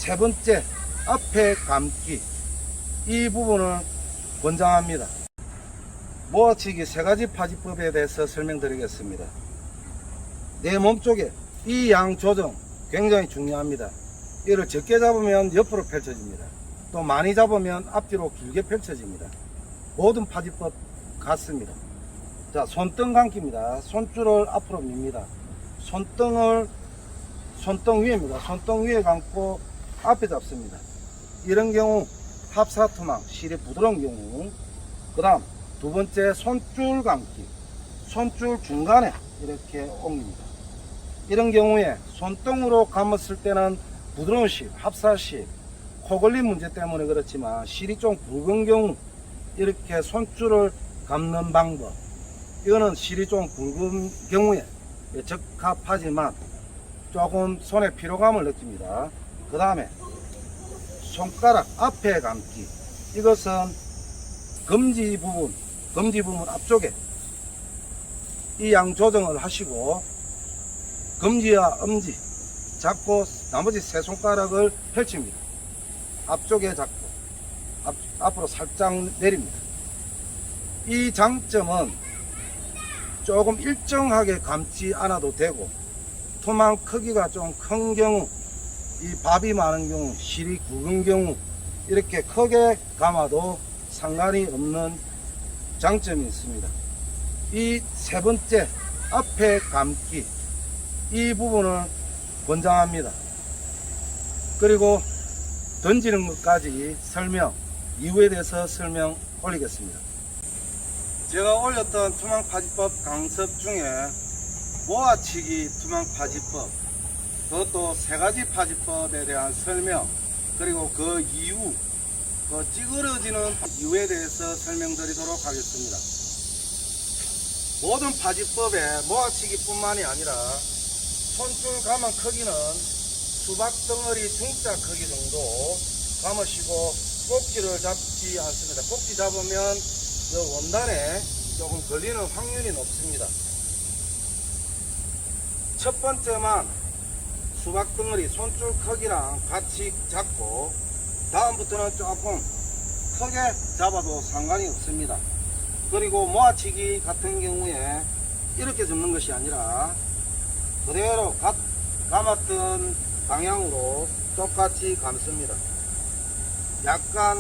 세 번째, 앞에 감기. 이 부분을 권장합니다. 모아치기 세 가지 파지법에 대해서 설명드리겠습니다. 내 몸쪽에 이 양 조정 굉장히 중요합니다. 이를 적게 잡으면 옆으로 펼쳐집니다. 또 많이 잡으면 앞뒤로 길게 펼쳐집니다. 모든 파지법 같습니다. 자, 손등 감기입니다. 손줄을 앞으로 밉니다. 손등 위에입니다. 손등 위에 감고 앞에 잡습니다. 이런 경우 합사투망, 실이 부드러운 경우. 그 다음 두 번째, 손줄 감기. 손줄 중간에 이렇게 옮깁니다. 이런 경우에 손등으로 감았을 때는 부드러운 실, 합사실, 코걸림 문제 때문에 그렇지만 실이 좀 굵은 경우 이렇게 손줄을 감는 방법, 이거는 실이 좀 굵은 경우에 적합하지만 조금 손에 피로감을 느낍니다. 그 다음에 손가락 앞에 감기. 이것은 검지 부분 앞쪽에 이 양 조정을 하시고 검지와 엄지 잡고 나머지 세 손가락을 펼칩니다. 앞쪽에 잡고 앞으로 살짝 내립니다. 이 장점은 조금 일정하게 감지 않아도 되고, 투망 크기가 좀 큰 경우, 이 밥이 많은 경우, 실이 굵은 경우 이렇게 크게 감아도 상관이 없는 장점이 있습니다. 이 세 번째, 앞에 감기. 이 부분을 권장합니다. 그리고 던지는 것까지 이유에 대해서 설명 올리겠습니다. 제가 올렸던 투망파지법 강습 중에 모아치기 투망파지법, 그것도 세 가지 파지법에 대한 설명, 그리고 그 이유, 그 찌그러지는 이유에 대해서 설명드리도록 하겠습니다. 모든 파지법에 모아치기뿐만이 아니라 손줄 감은 크기는 수박덩어리 중자 크기 정도 감으시고 꼭지를 잡지 않습니다. 꼭지 잡으면 원단에 조금 걸리는 확률이 높습니다. 첫 번째만 수박덩어리 손줄 크기랑 같이 잡고 다음부터는 조금 크게 잡아도 상관이 없습니다. 그리고 모아치기 같은 경우에 이렇게 접는 것이 아니라 그대로 감았던 방향으로 똑같이 감습니다. 약간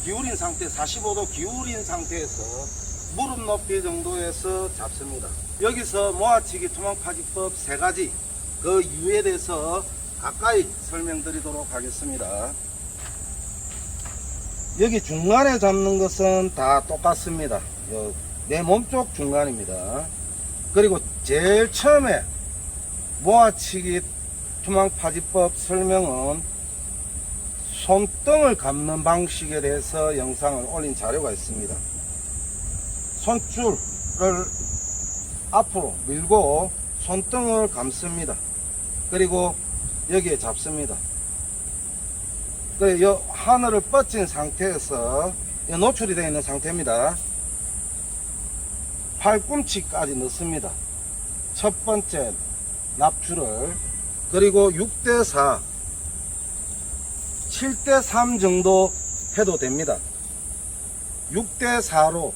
기울인 상태, 45도 기울인 상태에서 무릎 높이 정도에서 잡습니다. 여기서 모아치기 투망파지법 세 가지, 그 이유에 대해서 가까이 설명드리도록 하겠습니다. 여기 중간에 잡는 것은 다 똑같습니다. 내 몸쪽 중간입니다. 그리고 제일 처음에 모아치기 투망파지법 설명은 손등을 감는 방식에 대해서 영상을 올린 자료가 있습니다. 손줄을 앞으로 밀고 손등을 감습니다. 그리고 여기에 잡습니다. 이 하늘을 뻗친 상태에서 노출이 되어 있는 상태입니다. 팔꿈치까지 넣습니다. 첫 번째 납줄을. 그리고 6대4, 7대3 정도 해도 됩니다. 6대4로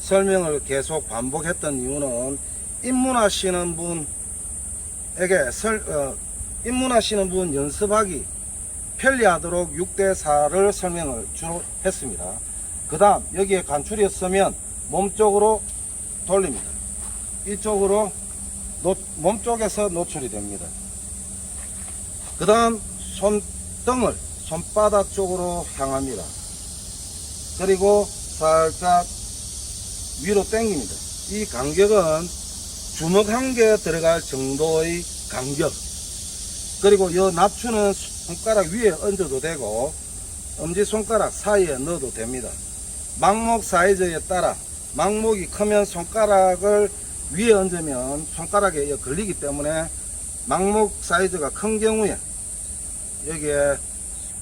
설명을 계속 반복했던 이유는 입문하시는 분 연습하기 편리하도록 6대4를 설명을 주로 했습니다. 그 다음 여기에 간출이었으면 몸쪽으로 돌립니다. 이쪽으로 몸쪽에서 노출이 됩니다. 그 다음 손등을 손바닥 쪽으로 향합니다. 그리고 살짝 위로 당깁니다. 이 간격은 주먹 한 개 들어갈 정도의 간격. 그리고 이 납추는 손가락 위에 얹어도 되고 엄지손가락 사이에 넣어도 됩니다. 망목 사이즈에 따라 망목이 크면 손가락을 위에 얹으면 손가락에 걸리기 때문에 망목 사이즈가 큰 경우에 여기에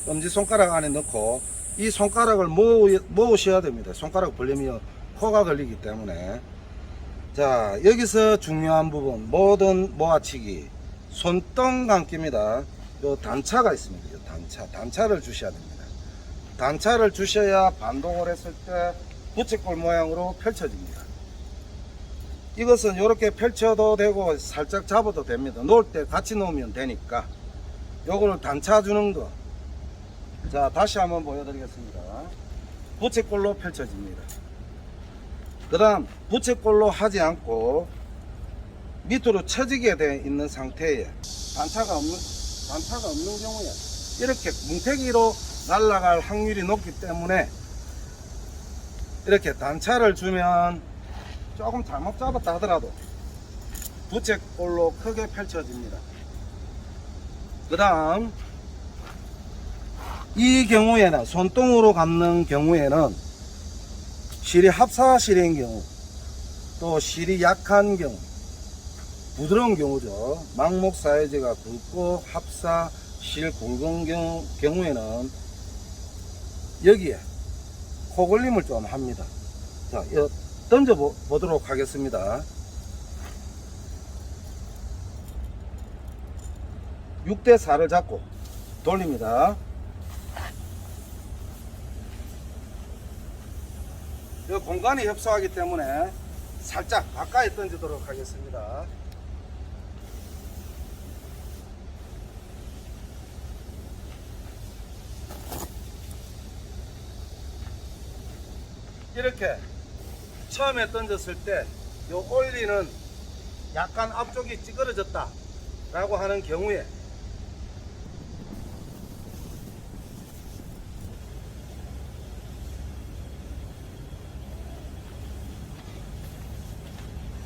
엄지손가락 안에 넣고 이 손가락을 모으셔야 됩니다. 손가락 벌리면 코가 걸리기 때문에. 자, 여기서 중요한 부분, 모든 모아치기 손등 감기입니다. 요 단차가 있습니다. 요 단차를 주셔야 됩니다. 단차를 주셔야 반동을 했을 때 부채꼴 모양으로 펼쳐집니다. 이것은 이렇게 펼쳐도 되고 살짝 잡아도 됩니다. 놓을 때 같이 놓으면 되니까 요거는 단차 주는 거. 자, 다시 한번 보여드리겠습니다. 부채꼴로 펼쳐집니다. 그 다음 부채꼴로 하지 않고 밑으로 처지게 되어 있는 상태에 단차가 없는 경우에 이렇게 뭉태기로 날아갈 확률이 높기 때문에 이렇게 단차를 주면 조금 잘못 잡았다 하더라도 부채꼴로 크게 펼쳐집니다. 그 다음 이 경우에는 손등으로 감는 경우에는 실이 합사실인 경우, 또 실이 약한 경우, 부드러운 경우죠. 망목 사이즈가 굵고 합사 실 굵은 경우에는 여기에 코걸림을 좀 합니다. 자, 이거 던져 보도록 하겠습니다. 6대4를 잡고 돌립니다. 이 공간이 협소하기 때문에 살짝 가까이 던지도록 하겠습니다. 이렇게 처음에 던졌을 때 이 올리는 약간 앞쪽이 찌그러졌다 라고 하는 경우에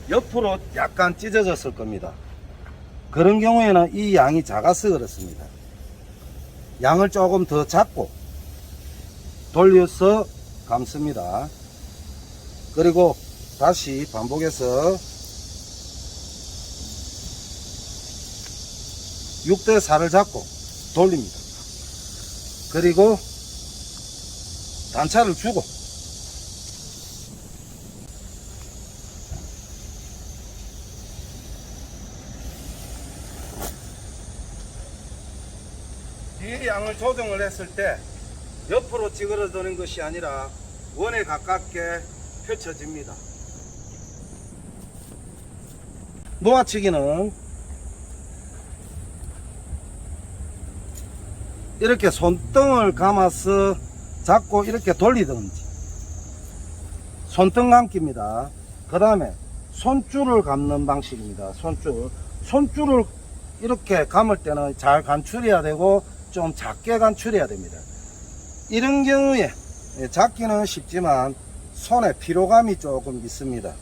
옆으로 약간 찢어졌을 겁니다. 그런 경우에는 이 양이 작아서 그렇습니다. 양을 조금 더 잡고 돌려서 감습니다. 그리고 다시 반복해서 6대4를 잡고 돌립니다. 그리고 단차를 주고 이 양을 조정을 했을 때 옆으로 찌그러드는 것이 아니라 원에 가깝게 펼쳐집니다. 놓아치기는 이렇게 손등을 감아서 잡고 이렇게 돌리든지 손등 감기입니다. 그 다음에 손줄을 감는 방식입니다. 손줄을 이렇게 감을 때는 잘 간출해야 되고 좀 작게 간출해야 됩니다. 이런 경우에 잡기는 쉽지만 손에 피로감이 조금 있습니다.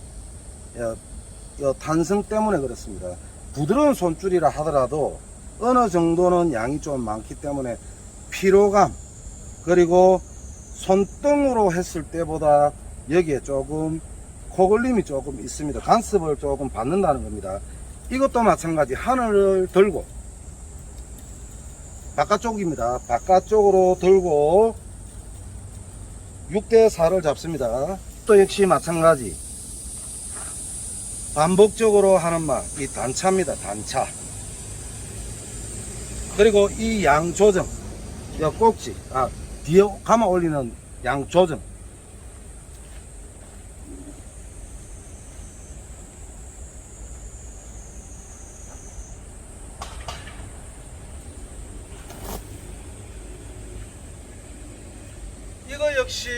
탄성 때문에 그렇습니다. 부드러운 손줄이라 하더라도 어느 정도는 양이 좀 많기 때문에 피로감, 그리고 손등으로 했을 때보다 여기에 조금 코걸림이 조금 있습니다. 간섭을 조금 받는다는 겁니다. 이것도 마찬가지. 하늘을 들고 바깥쪽입니다. 바깥쪽으로 들고 6대4를 잡습니다. 또 역시 마찬가지. 반복적으로 하는 말, 이 단차입니다. 단차. 그리고 이 양 조정, 이 꼭지, 뒤에 감아 올리는 양 조정. 이거 역시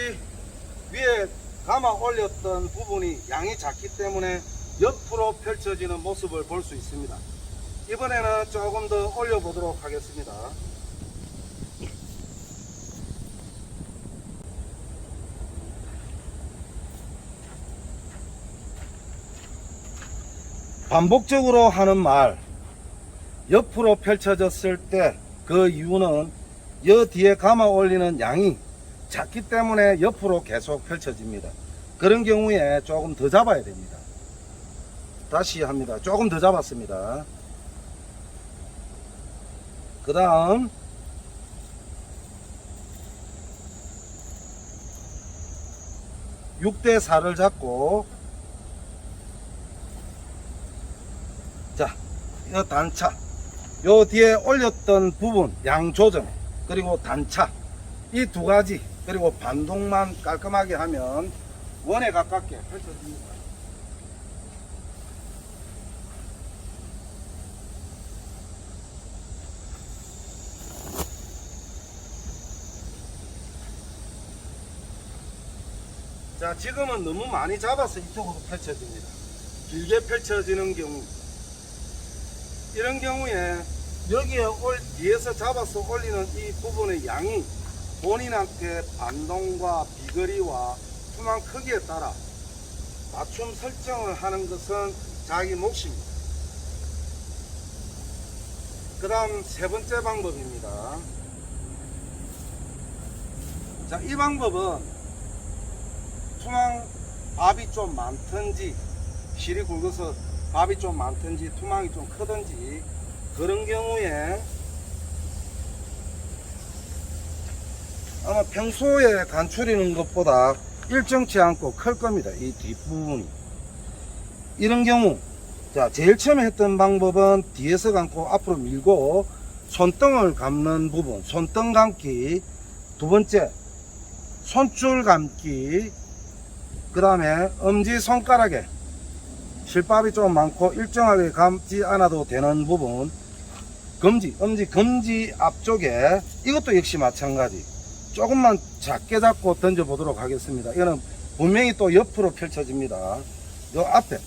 위에 감아 올렸던 부분이 양이 작기 때문에 옆으로 펼쳐지는 모습을 볼 수 있습니다. 이번에는 조금 더 올려보도록 하겠습니다. 반복적으로 하는 말, 옆으로 펼쳐졌을 때 그 이유는 여 뒤에 감아 올리는 양이 작기 때문에 옆으로 계속 펼쳐집니다. 그런 경우에 조금 더 잡아야 됩니다. 다시 합니다. 조금 더 잡았습니다. 그 다음 6대4를 잡고, 자, 이 단차 요 뒤에 올렸던 부분 양 조정 그리고 단차 이 두 가지 그리고 반동만 깔끔하게 하면 원에 가깝게 펼쳐집니다. 자, 지금은 너무 많이 잡아서 이쪽으로 펼쳐집니다. 길게 펼쳐지는 경우, 이런 경우에 여기에 뒤에서 잡아서 올리는 이 부분의 양이 본인한테 반동과 비거리와 투망 크기에 따라 맞춤 설정을 하는 것은 자기 몫입니다. 그 다음 세 번째 방법입니다. 자, 이 방법은 투망 밥이 좀 많든지 실이 굵어서 밥이 좀 많든지 투망이 좀 크든지 그런 경우에 아마 평소에 간추리는 것보다 일정치 않고 클 겁니다. 이 뒷부분이. 이런 경우 자, 제일 처음에 했던 방법은 뒤에서 감고 앞으로 밀고 손등을 감는 부분 손등 감기, 두 번째 손줄 감기, 그 다음에 엄지손가락에 실밥이 좀 많고 일정하게 감지 않아도 되는 부분 검지 앞쪽에 이것도 역시 마찬가지 조금만 작게 잡고 던져 보도록 하겠습니다. 이거는 분명히 또 옆으로 펼쳐집니다. 요 앞에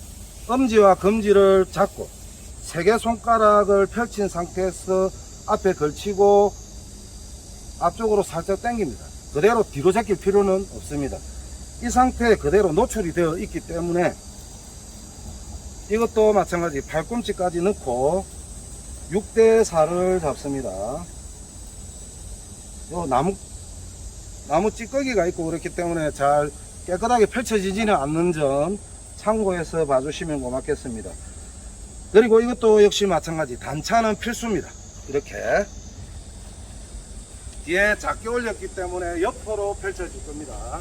엄지와 검지를 잡고 세 개 손가락을 펼친 상태에서 앞에 걸치고 앞쪽으로 살짝 당깁니다. 그대로 뒤로 제낄 필요는 없습니다. 이 상태에 그대로 노출이 되어 있기 때문에 이것도 마찬가지 팔꿈치까지 넣고 6대4를 잡습니다. 요 나무 찌꺼기가 있고 그렇기 때문에 잘 깨끗하게 펼쳐지지는 않는 점 참고해서 봐주시면 고맙겠습니다. 그리고 이것도 역시 마찬가지 단차는 필수입니다. 이렇게 뒤에 작게 올렸기 때문에 옆으로 펼쳐질 겁니다.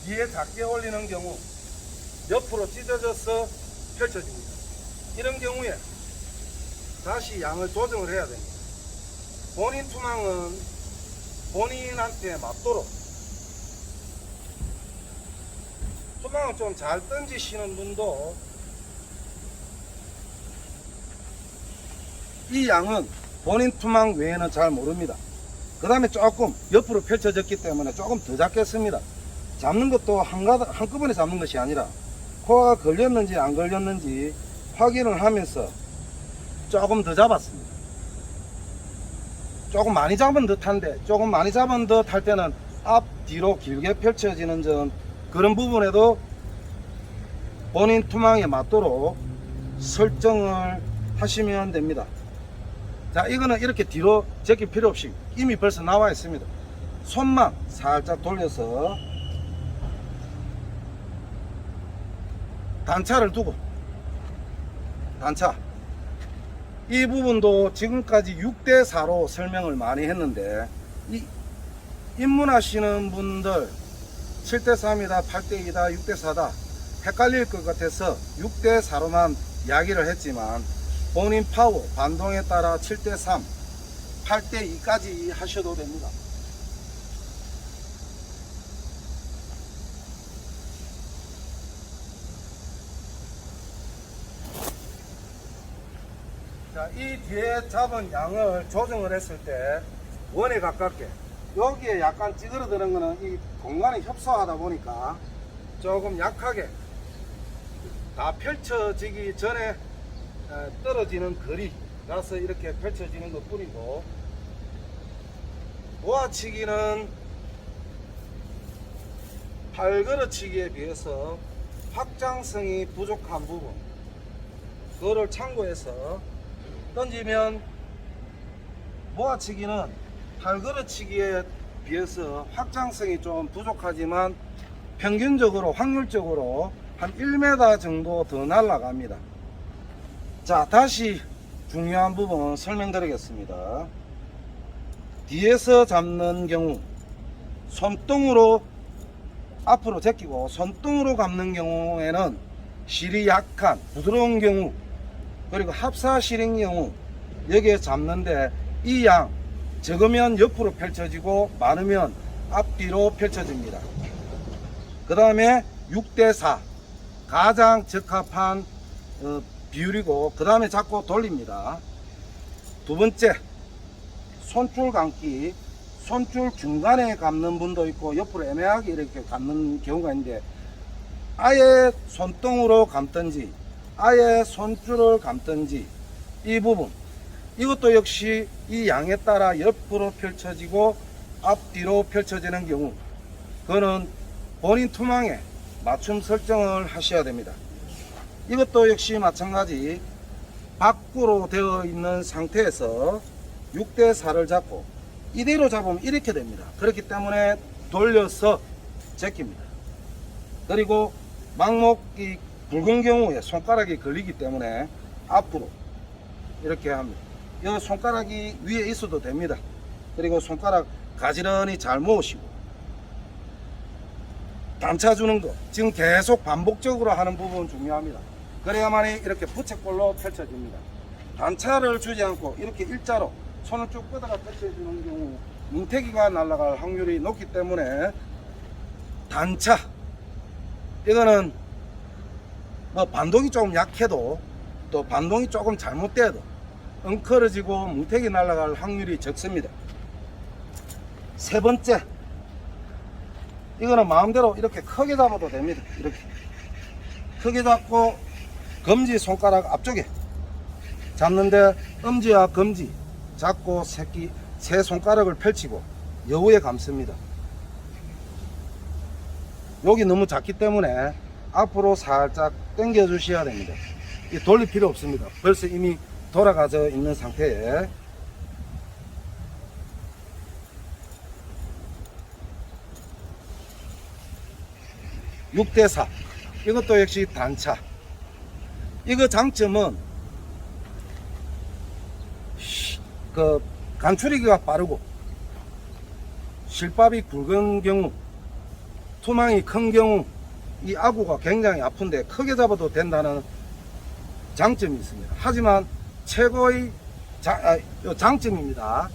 뒤에 작게 올리는 경우 옆으로 찢어져서 펼쳐집니다. 이런 경우에 다시 양을 조정을 해야 됩니다. 본인 투망은 본인한테 맞도록 투망을 좀 잘 던지시는 분도 이 양은 본인 투망 외에는 잘 모릅니다. 그 다음에 조금 옆으로 펼쳐졌기 때문에 조금 더 잡겠습니다. 잡는 것도 한꺼번에 잡는 것이 아니라 코가 걸렸는지 안 걸렸는지 확인을 하면서 조금 더 잡았습니다. 조금 많이 잡은 듯한데 조금 많이 잡은 듯 할 때는 앞 뒤로 길게 펼쳐지는 점 그런 부분에도 본인 투망에 맞도록 설정을 하시면 됩니다. 자, 이거는 이렇게 뒤로 제낄 필요 없이 이미 벌써 나와 있습니다. 손만 살짝 돌려서 단차를 두고 단차 이 부분도 지금까지 6대4로 설명을 많이 했는데 입문하시는 분들 7대3이다 8대2다 6대4다 헷갈릴 것 같아서 6대4로만 이야기를 했지만 본인 파워 반동에 따라 7대3 8대2까지 하셔도 됩니다. 자, 이 뒤에 잡은 양을 조정을 했을 때 원에 가깝게 여기에 약간 찌그러드는 거는 이 공간이 협소하다 보니까 조금 약하게 다 펼쳐지기 전에 떨어지는 거리라서 이렇게 펼쳐지는 것 뿐이고 모아치기는 팔걸어치기에 비해서 확장성이 부족한 부분 그거를 참고해서 던지면 모아치기는 팔걸어치기에 비해서 확장성이 좀 부족하지만 평균적으로 확률적으로 한 1m 정도 더 날아갑니다. 자, 다시 중요한 부분 설명드리겠습니다. 뒤에서 잡는 경우 손등으로 앞으로 제끼고 손등으로 감는 경우에는 실이 약한 부드러운 경우, 그리고 합사 실인 경우 여기에 잡는데, 이 양 적으면 옆으로 펼쳐지고 많으면 앞뒤로 펼쳐집니다. 그 다음에 6대4 가장 적합한 비율이고, 그 다음에 잡고 돌립니다. 두 번째, 손줄 감기. 손줄 중간에 감는 분도 있고 옆으로 애매하게 이렇게 감는 경우가 있는데, 아예 손등으로 감든지 아예 손줄을 감든지 이 부분, 이것도 역시 이 양에 따라 옆으로 펼쳐지고 앞뒤로 펼쳐지는 경우, 그거는 본인 투망에 맞춤 설정을 하셔야 됩니다. 이것도 역시 마찬가지 밖으로 되어 있는 상태에서 6대4를 잡고 이대로 잡으면 이렇게 됩니다. 그렇기 때문에 돌려서 제낍니다. 그리고 망목이 굵은 경우에 손가락이 걸리기 때문에 앞으로 이렇게 합니다. 이 손가락이 위에 있어도 됩니다. 그리고 손가락 가지런히 잘 모으시고, 단차 주는 거 지금 계속 반복적으로 하는 부분 중요합니다. 그래야만이 이렇게 부채꼴로 펼쳐집니다. 단차를 주지 않고 이렇게 일자로 손을 쭉 뻗어가 펼쳐주는 경우 뭉태기가 날아갈 확률이 높기 때문에, 단차 이거는 뭐 반동이 조금 약해도 또 반동이 조금 잘못돼도 엉클어지고 뭉태기 날아갈 확률이 적습니다. 세 번째, 이거는 마음대로 이렇게 크게 잡아도 됩니다. 이렇게 크게 잡고 검지 손가락 앞쪽에 잡는데, 엄지와 검지 잡고 세 손가락을 펼치고 여우에 감습니다. 여기 너무 작기 때문에 앞으로 살짝 당겨 주셔야 됩니다. 돌릴 필요 없습니다. 벌써 이미 돌아가져 있는 상태에. (6대4) 이것도 역시 단차. 이거 장점은 그 간추리기가 빠르고 실밥이 굵은 경우, 투망이 큰 경우 이 아구가 굉장히 아픈데 크게 잡아도 된다는 장점이 있습니다. 하지만 최고의 장점입니다.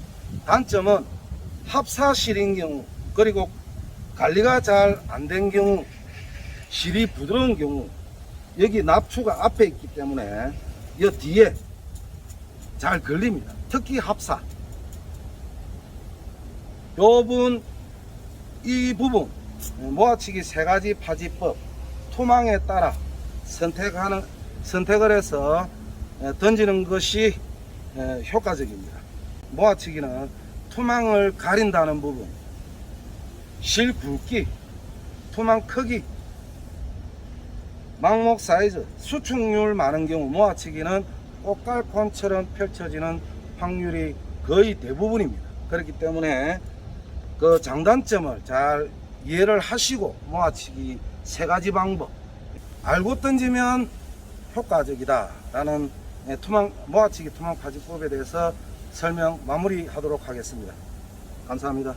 단점은 합사실인 경우, 그리고 관리가 잘 안 된 경우, 실이 부드러운 경우, 여기 납추가 앞에 있기 때문에 이 뒤에 잘 걸립니다. 특히 합사 이 부분 모아치기 세 가지 파지법, 투망에 따라 선택을 해서 던지는 것이 효과적입니다. 모아치기는 투망을 가린다는 부분, 실 굵기, 투망 크기, 망목 사이즈, 수축률 많은 경우 모아치기는 꽃갈콘처럼 펼쳐지는 확률이 거의 대부분입니다. 그렇기 때문에 그 장단점을 잘 이해를 하시고 모아치기 세 가지 방법 알고 던지면 효과적이다 라는 모아치기 투망 파지법에 대해서 설명 마무리하도록 하겠습니다. 감사합니다.